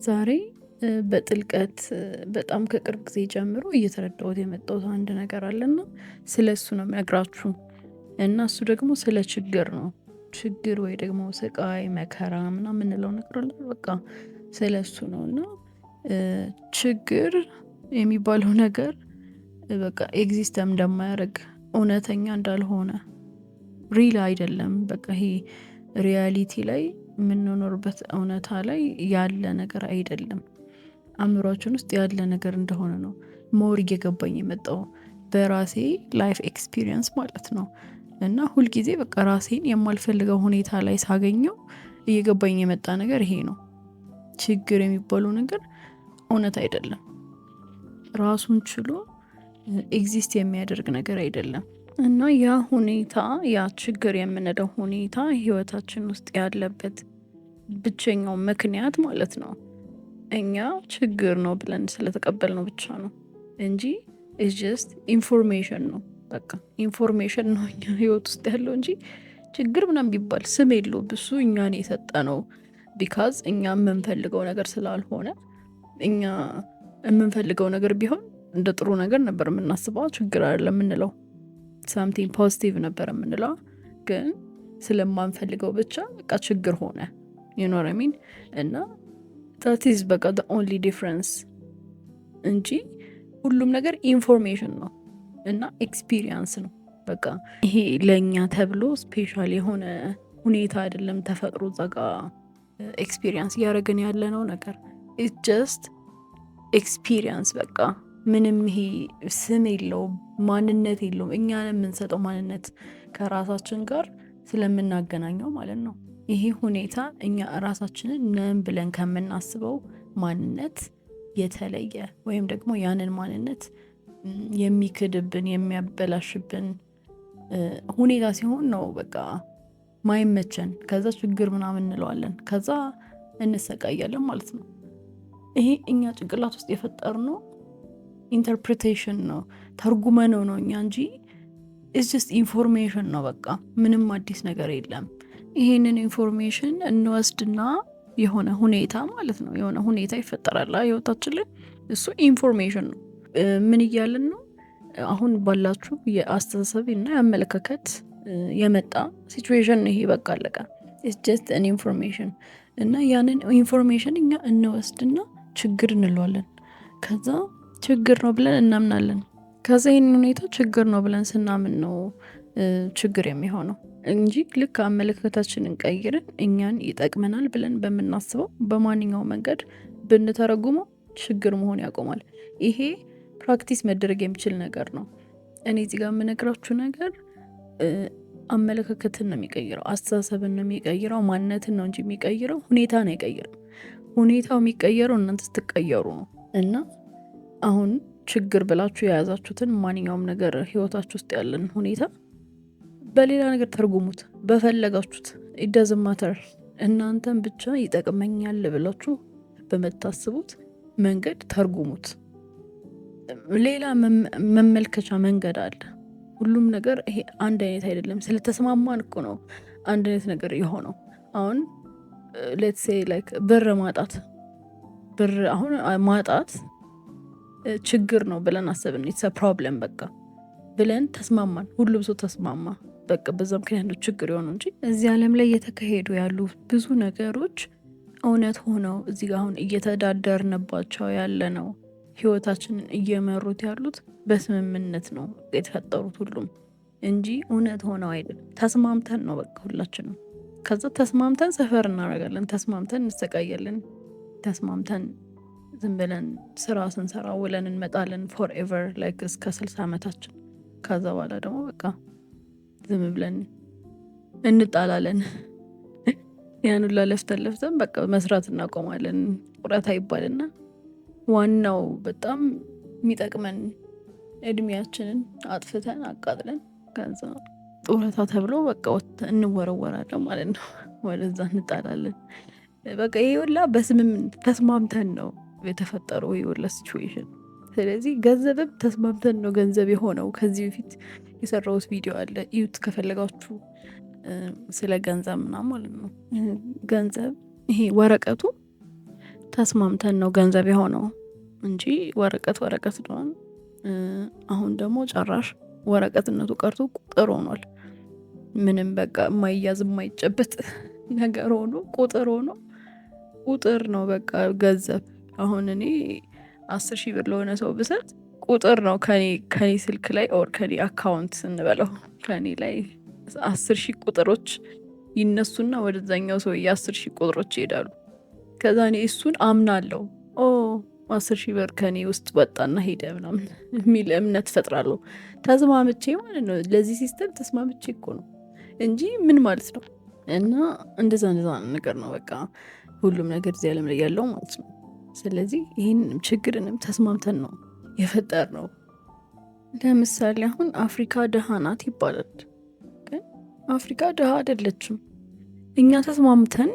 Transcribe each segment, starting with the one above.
ዛሬ በጥልቀት በጣም ከቅርብ ጊዜ ጀምሮ እየተረዳሁት የመጣሁት አንድ ነገር አለና ስለሱ ነው የምነግራችሁ። እና እሱ ደግሞ ስለ ችግር ነው። ችግር ወይ ደግሞ ስቃይ፣ መከራ ምናምን የምንለው ነገር አለ። በቃ ስለሱ ነው። እና ችግር የሚባለው ነገር በቃ ኤግዚስተም እንደማያደርግ እውነተኛ እንዳልሆነ ሪል አይደለም። በቃ ይሄ ሪያሊቲ ላይ የምንኖርበት እውነታ ላይ ያለ ነገር አይደለም። አእምሯችን ውስጥ ያለ ነገር እንደሆነ ነው ሞር እየገባኝ የመጣው በራሴ ላይፍ ኤክስፒሪየንስ ማለት ነው። እና ሁልጊዜ በቃ ራሴን የማልፈልገው ሁኔታ ላይ ሳገኘው እየገባኝ የመጣ ነገር ይሄ ነው። ችግር የሚባለው ነገር እውነት አይደለም። ራሱን ችሎ ኤግዚስት የሚያደርግ ነገር አይደለም። እና ያ ሁኔታ ያ ችግር የምንለው ሁኔታ ህይወታችን ውስጥ ያለበት ብቸኛው ምክንያት ማለት ነው እኛ ችግር ነው ብለን ስለተቀበልነው ብቻ ነው እንጂ ኢትስ ጀስት ኢንፎርሜሽን ነው። በቃ ኢንፎርሜሽን ነው እኛ ህይወት ውስጥ ያለው እንጂ ችግር ምናምን ቢባል ስም የለውም። እሱ እኛን የሰጠነው ቢካዝ እኛ የምንፈልገው ነገር ስላልሆነ። እኛ የምንፈልገው ነገር ቢሆን እንደ ጥሩ ነገር ነበር የምናስበው፣ ችግር አይደለም የምንለው፣ ሳምቲንግ ፖዚቲቭ ነበር የምንለው። ግን ስለማንፈልገው ብቻ በቃ ችግር ሆነ። you know what I mean? እና that is በቃ the only difference እንጂ ሁሉም ነገር ኢንፎርሜሽን ነው እና ኤክስፒሪየንስ ነው። በቃ ይሄ ለእኛ ተብሎ ስፔሻል የሆነ ሁኔታ አይደለም። ተፈጥሮ ዛጋ ኤክስፒሪየንስ እያደረግን ያለነው ነገር it's just ኤክስፒሪየንስ። በቃ ምንም ይሄ ስም የለውም፣ ማንነት የለውም። እኛን የምንሰጠው ማንነት ከራሳችን ጋር ስለምናገናኘው ማለት ነው። ይሄ ሁኔታ እኛ ራሳችንን ነን ብለን ከምናስበው ማንነት የተለየ ወይም ደግሞ ያንን ማንነት የሚክድብን የሚያበላሽብን ሁኔታ ሲሆን ነው በቃ ማይመቸን። ከዛ ችግር ምናምን እንለዋለን፣ ከዛ እንሰቃያለን ማለት ነው። ይሄ እኛ ጭንቅላት ውስጥ የፈጠርነው ኢንተርፕሬቴሽን ነው፣ ተርጉመነው ነው እኛ እንጂ ኢትስ ጀስት ኢንፎርሜሽን ነው። በቃ ምንም አዲስ ነገር የለም። ይሄንን ኢንፎርሜሽን እንወስድና የሆነ ሁኔታ ማለት ነው፣ የሆነ ሁኔታ ይፈጠራል ህይወታችን ላይ። እሱ ኢንፎርሜሽን ነው። ምን እያልን ነው? አሁን ባላችሁ የአስተሳሰብ እና የአመለካከት የመጣ ሲቹዌሽን ይሄ በቃ አለቀ። ኢትስ ጀስት አን ኢንፎርሜሽን። እና ያንን ኢንፎርሜሽን እኛ እንወስድና ችግር እንለዋለን። ከዛ ችግር ነው ብለን እናምናለን። ከዛ ይህን ሁኔታ ችግር ነው ብለን ስናምን ነው ችግር የሚሆነው እንጂ ልክ አመለካከታችንን ቀይረን እኛን ይጠቅመናል ብለን በምናስበው በማንኛውም መንገድ ብንተረጉመው ችግር መሆን ያቆማል። ይሄ ፕራክቲስ መደረግ የሚችል ነገር ነው። እኔ እዚህ ጋር የምነግራችሁ ነገር አመለካከትን ነው የሚቀይረው፣ አስተሳሰብን ነው የሚቀይረው፣ ማንነትን ነው እንጂ የሚቀይረው ሁኔታን አይቀይርም። ሁኔታው የሚቀየረው እናንተ ስትቀየሩ ነው። እና አሁን ችግር ብላችሁ የያዛችሁትን ማንኛውም ነገር ህይወታችሁ ውስጥ ያለን ሁኔታ በሌላ ነገር ተርጉሙት፣ በፈለጋችሁት። it doesn't matter። እናንተን ብቻ ይጠቅመኛል ብላችሁ በመታስቡት መንገድ ተርጉሙት። ሌላ መመልከቻ መንገድ አለ። ሁሉም ነገር ይሄ አንድ አይነት አይደለም። ስለተስማማን እኮ ነው አንድ አይነት ነገር የሆነው። አሁን let's say like ብር ማጣት፣ ብር አሁን ማጣት ችግር ነው ብለን አሰብን። it's a problem በቃ ብለን ተስማማን። ሁሉም ሰው ተስማማ። በቃ በዛ ምክንያት ነው ችግር የሆነው እንጂ እዚህ ዓለም ላይ እየተካሄዱ ያሉ ብዙ ነገሮች እውነት ሆነው እዚህ ጋር አሁን እየተዳደርንባቸው ያለ ነው ህይወታችንን እየመሩት ያሉት በስምምነት ነው የተፈጠሩት ሁሉም እንጂ እውነት ሆነው አይደለም። ተስማምተን ነው በቃ ሁላችንም። ከዛ ተስማምተን ሰፈር እናደርጋለን፣ ተስማምተን እንሰቃያለን፣ ተስማምተን ዝም ብለን ስራ ስንሰራ ውለን እንመጣለን ፎርኤቨር ላይክ እስከ 60 ዓመታችን። ከዛ በኋላ ደግሞ በቃ ዝም ብለን እንጣላለን። ያን ሁላ ለፍተን በቃ መስራት እናቆማለን። ጡረታ ይባልና ዋናው በጣም የሚጠቅመን እድሜያችንን አጥፍተን አቃጥለን ከዛ ጡረታ ተብሎ በቃ እንወረወራለን ማለት ነው። ወደዛ እንጣላለን። በቃ ይሄ ሁላ በስምምነት ተስማምተን ነው የተፈጠረው ይሄ ሁላ ሲቹዌሽን። ስለዚህ ገንዘብም ተስማምተን ነው ገንዘብ የሆነው። ከዚህ በፊት የሰራሁት ቪዲዮ አለ፣ እዩት ከፈለጋችሁ፣ ስለ ገንዘብ ምናምን ማለት ነው። ገንዘብ ይሄ ወረቀቱ ተስማምተን ነው ገንዘብ የሆነው እንጂ ወረቀት ነው። አሁን ደግሞ ጨራሽ ወረቀትነቱ ቀርቶ ቁጥር ሆኗል። ምንም በቃ የማይያዝ የማይጨበጥ ነገር ሆኖ ቁጥር ነው በቃ ገንዘብ። አሁን እኔ 10,000 ብር ለሆነ ሰው ብሰጥ ቁጥር ነው ከኔ ስልክ ላይ ኦር ከኔ አካውንት እንበለው ከኔ ላይ 10,000 ቁጥሮች ይነሱና ወደዛኛው ሰው 10,000 ቁጥሮች ይሄዳሉ። ከዛ እኔ እሱን አምናለሁ 10,000 ብር ከኔ ውስጥ ወጣና ሄደ ምናምን የሚል እምነት ፈጥራለሁ። ተስማምቼ ማለት ነው ለዚህ ሲስተም ተስማምቼ እኮ ነው እንጂ ምን ማለት ነው። እና እንደዛ ነገር ነው በቃ ሁሉም ነገር እዚህ ዓለም ላይ ያለው ማለት ነው። ስለዚህ ይህን ችግርንም ተስማምተን ነው የፈጠር ነው። ለምሳሌ አሁን አፍሪካ ደሃ ናት ይባላል፣ ግን አፍሪካ ደሃ አይደለችም። እኛ ተስማምተን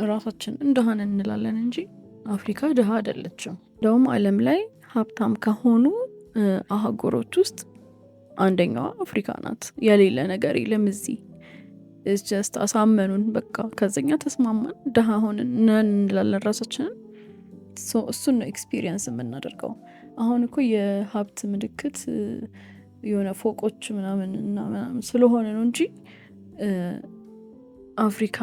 ራሳችንን ደሃ ነን እንላለን እንጂ አፍሪካ ደሃ አይደለችም። እንደውም ዓለም ላይ ሀብታም ከሆኑ አህጉሮች ውስጥ አንደኛዋ አፍሪካ ናት። የሌለ ነገር የለም እዚህ ጀስት አሳመኑን በቃ ከዘኛ ተስማማን ደሃ ሆንን እንላለን ራሳችንን። እሱን ነው ኤክስፒሪየንስ የምናደርገው። አሁን እኮ የሀብት ምልክት የሆነ ፎቆች ምናምን እና ምናምን ስለሆነ ነው እንጂ አፍሪካ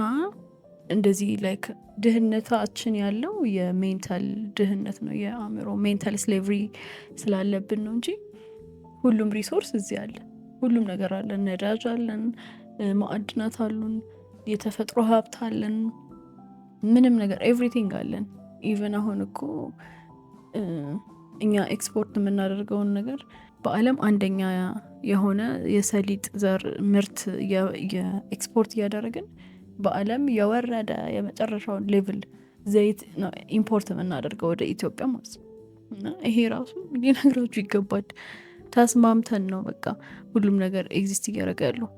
እንደዚህ ላይክ ድህነታችን ያለው የሜንታል ድህነት ነው፣ የአእምሮ ሜንታል ስሌቭሪ ስላለብን ነው እንጂ ሁሉም ሪሶርስ እዚህ አለ። ሁሉም ነገር አለን። ነዳጅ አለን፣ ማዕድናት አሉን፣ የተፈጥሮ ሀብት አለን፣ ምንም ነገር ኤቭሪቲንግ አለን። ኢቨን አሁን እኮ እኛ ኤክስፖርት የምናደርገውን ነገር በዓለም አንደኛ የሆነ የሰሊጥ ዘር ምርት የኤክስፖርት እያደረግን በዓለም የወረደ የመጨረሻውን ሌቭል ዘይት ነው ኢምፖርት የምናደርገው ወደ ኢትዮጵያ ማለት ነው። እና ይሄ ራሱ ሊነግራችሁ ይገባል። ተስማምተን ነው በቃ ሁሉም ነገር ኤግዚስት እያደረገ ያለው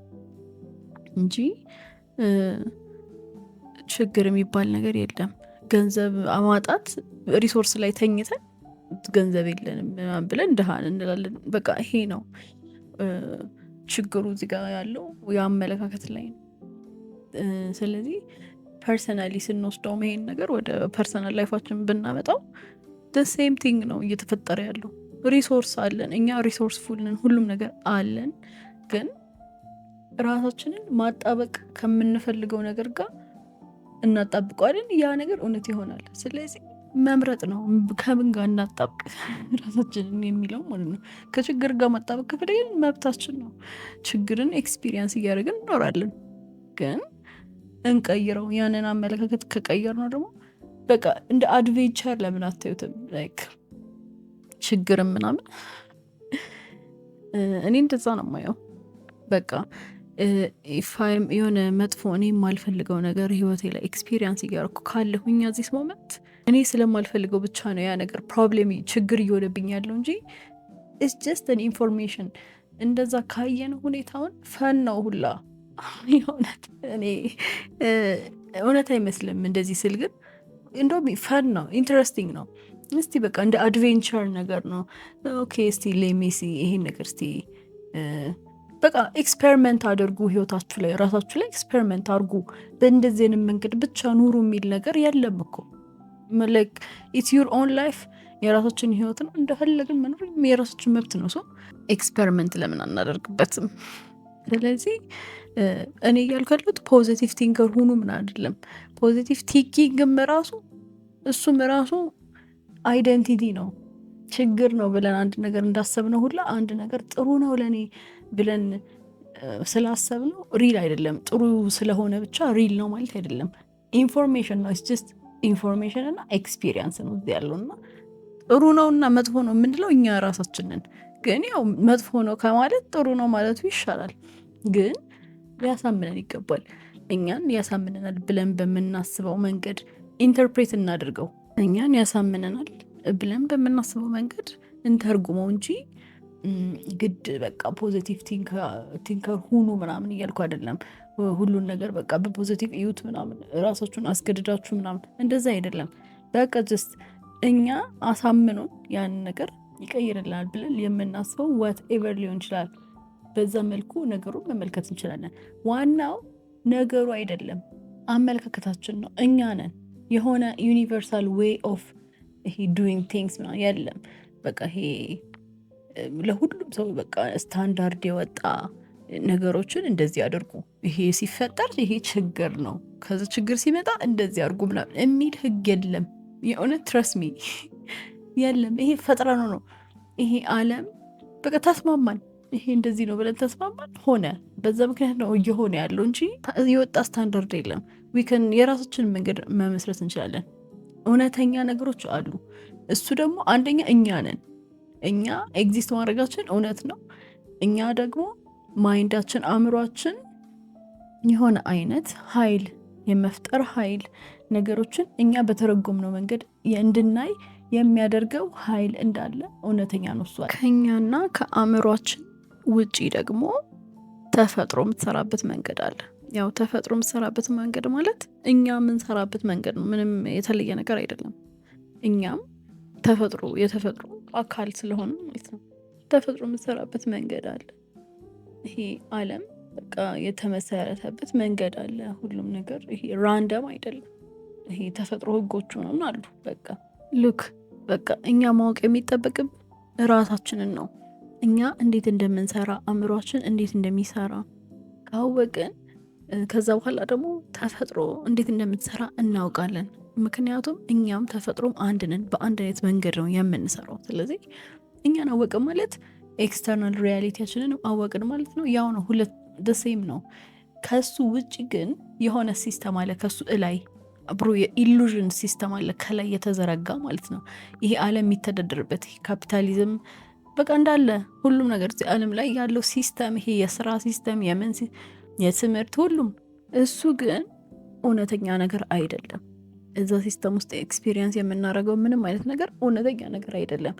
እንጂ ችግር የሚባል ነገር የለም። ገንዘብ አማጣት ሪሶርስ ላይ ተኝተን ገንዘብ የለንም ብለን ድሃን እንላለን። በቃ ይሄ ነው ችግሩ እዚህ ጋር ያለው የአመለካከት ላይ ነው። ስለዚህ ፐርሰናሊ ስንወስደው ይሄን ነገር ወደ ፐርሰናል ላይፋችን ብናመጣው ሴም ቲንግ ነው እየተፈጠረ ያለው። ሪሶርስ አለን፣ እኛ ሪሶርስ ፉልንን፣ ሁሉም ነገር አለን። ግን ራሳችንን ማጣበቅ ከምንፈልገው ነገር ጋር እናጣብቀዋለን። ያ ነገር እውነት ይሆናል። ስለዚህ መምረጥ ነው ከምን ጋር እናጣብቅ ራሳችንን የሚለው ማለት ነው። ከችግር ጋር ማጣበቅ ከፈለግን መብታችን ነው። ችግርን ኤክስፒሪየንስ እያደረግን እኖራለን። ግን እንቀይረው። ያንን አመለካከት ከቀየር ነው ደግሞ በቃ እንደ አድቬንቸር ለምን አታዩትም? ላይክ ችግርም ምናምን እኔ እንደዛ ነው የማየው። በቃ ኢፋይም የሆነ መጥፎ እኔ የማልፈልገው ነገር ህይወቴ ላይ ኤክስፒሪየንስ እያደረኩ ካለሁኝ ዚስ ሞመንት እኔ ስለማልፈልገው ብቻ ነው ያ ነገር ፕሮብሌም ችግር እየሆነብኝ ያለው እንጂ ኢትስ ጀስት አን ኢንፎርሜሽን። እንደዛ ካየን ሁኔታውን ፈን ነው ሁላ የእውነት እኔ እውነት አይመስልም እንደዚህ ስል፣ ግን እንደውም ፈን ነው፣ ኢንትረስቲንግ ነው። እስቲ በቃ እንደ አድቬንቸር ነገር ነው። ኦኬ እስቲ ሌሜሲ ይሄን ነገር እስቲ በቃ ኤክስፐሪመንት አድርጉ፣ ህይወታችሁ ላይ ራሳችሁ ላይ ኤክስፐሪመንት አድርጉ። በእንደዚህ አይነት መንገድ ብቻ ኑሩ የሚል ነገር የለም እኮ። ላይክ ኢትስ ዩር ኦን ላይፍ፣ የራሳችን ህይወት ነው፣ እንደፈለግን መኖር የራሳችን መብት ነው። ሰው ኤክስፐሪመንት ለምን አናደርግበትም? ስለዚህ እኔ እያልኩ ያለሁት ፖዚቲቭ ቲንከር ሁኑ ምን አይደለም። ፖዚቲቭ ቲንኪንግም ራሱ እሱም ራሱ አይደንቲቲ ነው። ችግር ነው ብለን አንድ ነገር እንዳሰብነው ሁላ አንድ ነገር ጥሩ ነው ለእኔ ብለን ስላሰብነው ሪል አይደለም። ጥሩ ስለሆነ ብቻ ሪል ነው ማለት አይደለም። ኢንፎርሜሽን ነው። ኢትስ ጀስት ኢንፎርሜሽን እና ኤክስፒሪየንስ ነው እዚህ ያለው። እና ጥሩ ነው እና መጥፎ ነው የምንለው እኛ ራሳችንን። ግን ያው መጥፎ ነው ከማለት ጥሩ ነው ማለቱ ይሻላል። ግን ሊያሳምነን ይገባል። እኛን ያሳምነናል ብለን በምናስበው መንገድ ኢንተርፕሬት እናድርገው። እኛን ያሳምነናል ብለን በምናስበው መንገድ እንተርጉመው እንጂ ግድ በቃ ፖዚቲቭ ቲንከር ሁኑ ምናምን እያልኩ አይደለም። ሁሉን ነገር በቃ በፖዚቲቭ እዩት ምናምን ራሳችሁን አስገድዳችሁ ምናምን እንደዛ አይደለም። በቃ ጀስት እኛ አሳምኑን ያንን ነገር ይቀይርልናል ብለን የምናስበው ዋት ኤቨር ሊሆን ይችላል። በዛ መልኩ ነገሩን መመልከት እንችላለን። ዋናው ነገሩ አይደለም፣ አመለካከታችን ነው። እኛ ነን የሆነ ዩኒቨርሳል ዌይ ኦፍ ይሄ ዱዊንግ ቲንግስ ምናምን የለም። በቃ ይሄ ለሁሉም ሰው በቃ ስታንዳርድ የወጣ ነገሮችን እንደዚህ አድርጉ፣ ይሄ ሲፈጠር ይሄ ችግር ነው፣ ከዚ ችግር ሲመጣ እንደዚህ አድርጉ ምናምን የሚል ህግ የለም። የእውነት ትረስሚ የለም። ይሄ ፈጥረ ነው። ይሄ ዓለም በቃ ተስማማን፣ ይሄ እንደዚህ ነው ብለን ተስማማን፣ ሆነ። በዛ ምክንያት ነው እየሆነ ያለው እንጂ የወጣ ስታንዳርድ የለም። ዊከን የራሳችንን መንገድ መመስረት እንችላለን። እውነተኛ ነገሮች አሉ። እሱ ደግሞ አንደኛ እኛ ነን። እኛ ኤግዚስት ማድረጋችን እውነት ነው። እኛ ደግሞ ማይንዳችን፣ አእምሯችን የሆነ አይነት ኃይል የመፍጠር ኃይል ነገሮችን እኛ በተረጎምነው መንገድ እንድናይ የሚያደርገው ኃይል እንዳለ እውነተኛ ነው። እሷ ከኛና ከአእምሯችን ውጪ ደግሞ ተፈጥሮ የምትሰራበት መንገድ አለ። ያው ተፈጥሮ የምትሰራበት መንገድ ማለት እኛ የምንሰራበት መንገድ ነው። ምንም የተለየ ነገር አይደለም። እኛም ተፈጥሮ የተፈጥሮ አካል ስለሆነ ማለት ነው። ተፈጥሮ የምትሰራበት መንገድ አለ። ይሄ ዓለም በቃ የተመሰረተበት መንገድ አለ። ሁሉም ነገር ይሄ ራንደም አይደለም። ይሄ ተፈጥሮ ህጎቹ ምናምን አሉ። በቃ ሉክ በቃ እኛ ማወቅ የሚጠበቅብ ራሳችንን ነው። እኛ እንዴት እንደምንሰራ፣ አእምሯችን እንዴት እንደሚሰራ ካወቅን ከዛ በኋላ ደግሞ ተፈጥሮ እንዴት እንደምትሰራ እናውቃለን። ምክንያቱም እኛም ተፈጥሮም አንድ ነን። በአንድ አይነት መንገድ ነው የምንሰራው። ስለዚህ እኛን አወቅን ማለት ኤክስተርናል ሪያሊቲያችንን አወቅን ማለት ነው። ያው ነው፣ ሁለት ደሴም ነው። ከሱ ውጭ ግን የሆነ ሲስተም አለ ከሱ እላይ አብሮ የኢሉዥን ሲስተም አለ ከላይ የተዘረጋ ማለት ነው። ይሄ ዓለም የሚተዳደርበት ካፒታሊዝም በቃ እንዳለ ሁሉም ነገር እዚህ ዓለም ላይ ያለው ሲስተም፣ ይሄ የስራ ሲስተም፣ የትምህርት ሁሉም፣ እሱ ግን እውነተኛ ነገር አይደለም። እዛ ሲስተም ውስጥ ኤክስፒሪየንስ የምናደርገው ምንም አይነት ነገር እውነተኛ ነገር አይደለም።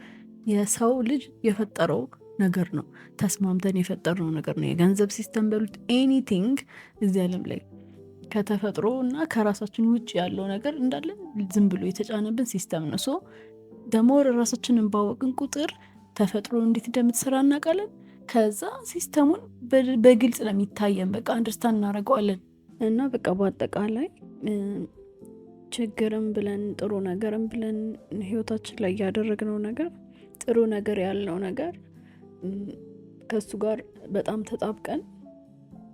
የሰው ልጅ የፈጠረው ነገር ነው። ተስማምተን የፈጠርነው ነገር ነው። የገንዘብ ሲስተም በሉት ኤኒቲንግ እዚህ ዓለም ላይ ከተፈጥሮ እና ከራሳችን ውጭ ያለው ነገር እንዳለ ዝም ብሎ የተጫነብን ሲስተም ነው። ሶ ደግሞ ራሳችንን ባወቅን ቁጥር ተፈጥሮ እንዴት እንደምትሰራ እናውቃለን። ከዛ ሲስተሙን በግልጽ ነው የሚታየን። በቃ አንደርስታንድ እናደርገዋለን። እና በቃ በአጠቃላይ ችግርም ብለን ጥሩ ነገርም ብለን ህይወታችን ላይ ያደረግነው ነገር ጥሩ ነገር ያልነው ነገር ከሱ ጋር በጣም ተጣብቀን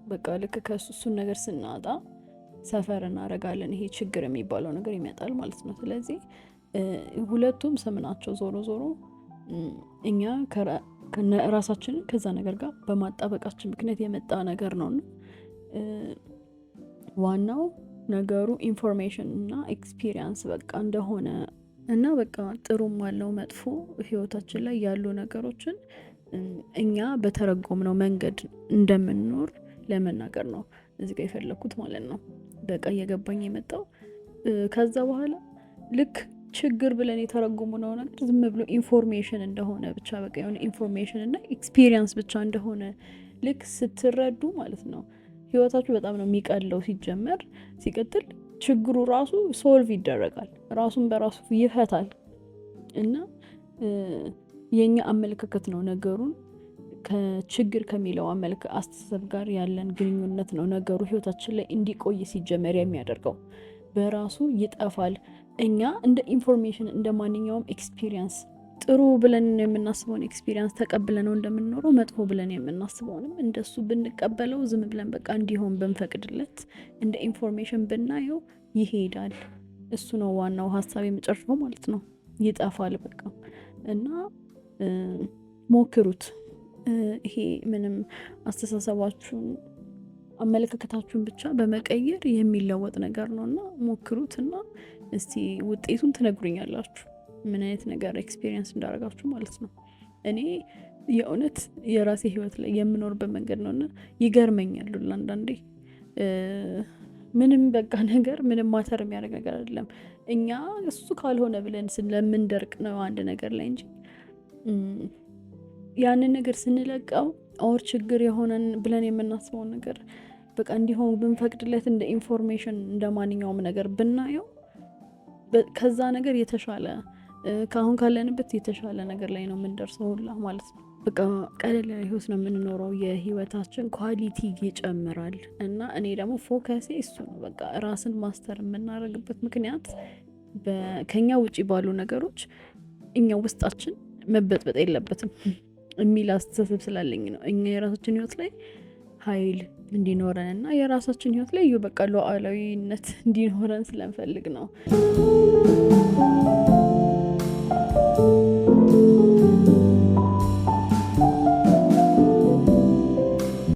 በቃ ልክ እሱን ነገር ስናጣ ሰፈር እናደርጋለን። ይሄ ችግር የሚባለው ነገር ይመጣል ማለት ነው። ስለዚህ ሁለቱም ስም ናቸው። ዞሮ ዞሮ እኛ ራሳችንን ከዛ ነገር ጋር በማጣበቃችን ምክንያት የመጣ ነገር ነው። ዋናው ነገሩ ኢንፎርሜሽን እና ኤክስፒሪየንስ በቃ እንደሆነ እና በቃ ጥሩም አለው መጥፎ ህይወታችን ላይ ያሉ ነገሮችን እኛ በተረጎምነው መንገድ እንደምንኖር ለመናገር ነው እዚህ ጋር የፈለኩት ማለት ነው። በቃ እየገባኝ የመጣው ከዛ በኋላ ልክ ችግር ብለን የተረጎምነው ነገር ዝም ብሎ ኢንፎርሜሽን እንደሆነ ብቻ በቃ የሆነ ኢንፎርሜሽን እና ኤክስፒሪየንስ ብቻ እንደሆነ ልክ ስትረዱ ማለት ነው ህይወታችሁ በጣም ነው የሚቀለው። ሲጀመር ሲቀጥል ችግሩ ራሱ ሶልቭ ይደረጋል፣ ራሱን በራሱ ይፈታል። እና የኛ አመለካከት ነው ነገሩን ከችግር ከሚለው አስተሳሰብ ጋር ያለን ግንኙነት ነው ነገሩ ህይወታችን ላይ እንዲቆይ ሲጀመር የሚያደርገው። በራሱ ይጠፋል። እኛ እንደ ኢንፎርሜሽን እንደ ማንኛውም ኤክስፒሪየንስ ጥሩ ብለን የምናስበውን ኤክስፒሪየንስ ተቀብለነው እንደምንኖረው መጥፎ ብለን የምናስበውንም እንደሱ ብንቀበለው ዝም ብለን በቃ እንዲሆን ብንፈቅድለት እንደ ኢንፎርሜሽን ብናየው ይሄዳል። እሱ ነው ዋናው ሀሳብ የመጨረሻው ማለት ነው። ይጠፋል በቃ። እና ሞክሩት። ይሄ ምንም አስተሳሰባችሁን አመለካከታችሁን ብቻ በመቀየር የሚለወጥ ነገር ነው። እና ሞክሩት እና እስቲ ውጤቱን ትነግሩኛላችሁ ምን አይነት ነገር ኤክስፒሪየንስ እንዳደረጋችሁ ማለት ነው። እኔ የእውነት የራሴ ህይወት ላይ የምኖርበት መንገድ ነውና ይገርመኛል አንዳንዴ። ምንም በቃ ነገር ምንም ማተር የሚያደርግ ነገር አይደለም። እኛ እሱ ካልሆነ ብለን ስለምንደርቅ ነው አንድ ነገር ላይ እንጂ ያንን ነገር ስንለቀው ኦር ችግር የሆነን ብለን የምናስበውን ነገር በቃ እንዲሆን ብንፈቅድለት እንደ ኢንፎርሜሽን እንደ ማንኛውም ነገር ብናየው ከዛ ነገር የተሻለ ካሁን ካለንበት የተሻለ ነገር ላይ ነው የምንደርሰው ሁላ ማለት ነው። በቃ ቀለል ያለ ህይወት ነው የምንኖረው። የህይወታችን ኳሊቲ ይጨምራል። እና እኔ ደግሞ ፎከሴ እሱ ነው። በቃ ራስን ማስተር የምናደርግበት ምክንያት ከኛ ውጪ ባሉ ነገሮች እኛ ውስጣችን መበጥበጥ የለበትም የሚል አስተሳሰብ ስላለኝ ነው። እኛ የራሳችን ህይወት ላይ ኃይል እንዲኖረን እና የራሳችን ህይወት ላይ በቃ ሉዓላዊነት እንዲኖረን ስለምፈልግ ነው።